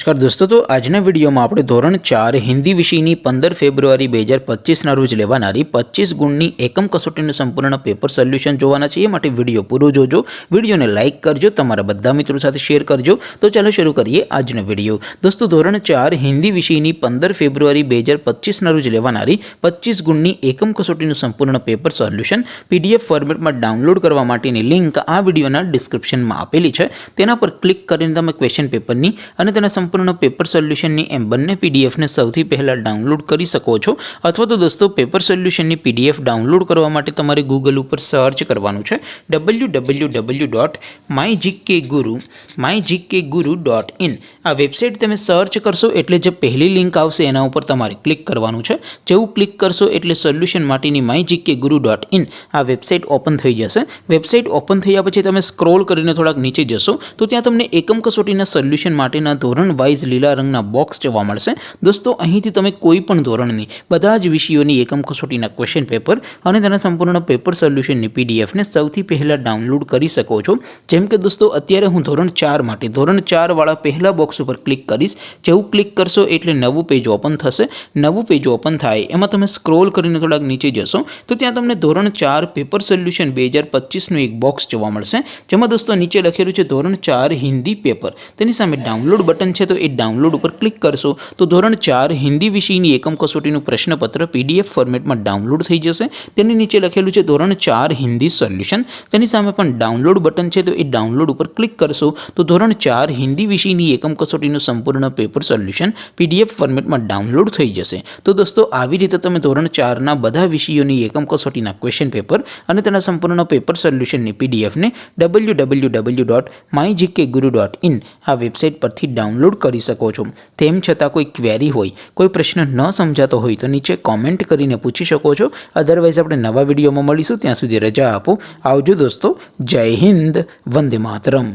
નમસ્કાર દોસ્તો, તો આજના વિડીયોમાં આપણે ધોરણ 4 હિન્દી વિષયની 15 ફેબ્રુઆરી 2025ના રોજ લેવાનારી 25 ગુણની એકમ કસોટીનું સંપૂર્ણ પેપર સોલ્યુશન જોવાના છે। એ માટે વિડીયો પૂરો જોજો, વિડીયોને લાઇક કરજો, તમારા બધા મિત્રો સાથે શેર કરજો। તો ચાલો શરૂ કરીએ આજનો વિડીયો। દોસ્તો, ધોરણ 4 હિન્દી વિષયની 15 ફેબ્રુઆરી 2025ના રોજ લેવાનારી 25 ગુણની એકમ કસોટીનું સંપૂર્ણ પેપર સોલ્યુશન પીડીએફ ફોર્મેટમાં ડાઉનલોડ કરવા માટેની લિંક આ વિડીયોના ડિસ્ક્રિપ્શનમાં આપેલી છે। તેના પર ક્લિક કરીને તમે ક્વેશ્ચન પેપરની અને તેના સંપૂર્ણ પેપર સોલ્યુશનની એમ બંને પીડીએફને સૌથી પહેલાં ડાઉનલોડ કરી શકો છો। અથવા તો દોસ્તો, પેપર સોલ્યુશનની પીડીએફ ડાઉનલોડ કરવા માટે તમારે ગૂગલ ઉપર સર્ચ કરવાનું છે www.mygkguru.in। આ વેબસાઇટ તમે સર્ચ કરશો એટલે જે પહેલી લિંક આવશે એના ઉપર તમારે ક્લિક કરવાનું છે। જેવું ક્લિક કરશો એટલે સોલ્યુશન માટેની mygkguru.in આ વેબસાઇટ ઓપન થઈ જશે। વેબસાઇટ ઓપન થયા પછી તમે સ્ક્રોલ કરીને થોડાક નીચે જશો તો ત્યાં તમને એકમ કસોટીના સોલ્યુશન માટેના ધોરણ વાઇઝ લીલા રંગના બોક્સ જોવા મળશે। દોસ્તો, અહીંથી તમે કોઈ પણ ધોરણની બધા જ વિષયોની એકમ કસોટીના ક્વેશ્ચન પેપર અને તેના સંપૂર્ણ પેપર સોલ્યુશનની પીડીએફને સૌથી પહેલાં ડાઉનલોડ કરી શકો છો। જેમ કે દોસ્તો, અત્યારે હું ધોરણ 4 માટે ધોરણ 4 વાળા પહેલા બોક્સ ઉપર ક્લિક કરીશ। જેવું ક્લિક કરશો એટલે નવું પેજ ઓપન થશે। નવું પેજ ઓપન થાય એમાં તમે સ્ક્રોલ કરીને થોડાક નીચે જશો તો ત્યાં તમને ધોરણ 4 પેપર સોલ્યુશન 2025નું એક બોક્સ જોવા મળશે। જેમાં દોસ્તો નીચે લખેલું છે ધોરણ 4 હિન્દી પેપર। તેની સામે ડાઉનલોડ બટન છે, તો એ ડાઉનલોડ ઉપર ક્લિક કરશો તો ધોરણ 4 હિન્દી વિષયની એકમ કસોટીનું પ્રશ્નપત્ર પીડીએફ ફોર્મેટમાં ડાઉનલોડ થઈ જશે। તેની નીચે લખેલું છે ધોરણ 4 હિન્દી સોલ્યુશન। તેની સામે પણ ડાઉનલોડ બટન છે, તો એ ડાઉનલોડ ઉપર ક્લિક કરશો તો ધોરણ 4 હિન્દી વિષયની એકમ કસોટીનું સંપૂર્ણ પેપર સોલ્યુશન પીડીએફ ફોર્મેટમાં ડાઉનલોડ થઈ જશે। તો દોસ્તો, આવી રીતે તમે ધોરણ 4ના બધા વિષયોની એકમ કસોટીના ક્વેશ્ચન પેપર અને તેના સંપૂર્ણ પેપર સોલ્યુશનની પીડીએફને www.mygkguru.in આ વેબસાઇટ પરથી ડાઉનલોડ કરી શકો છો। તેમ છતાં કોઈ ક્વેરી હોય, કોઈ પ્રશ્ન ન સમજાતો હોય તો નીચે કોમેન્ટ કરીને પૂછી શકો છો। અધરવાઇઝ આપણે નવા વિડીયોમાં મળીશું, ત્યાં સુધી રજા આપો। આવજો દોસ્તો, જય હિન્દ, વંદે માતરમ।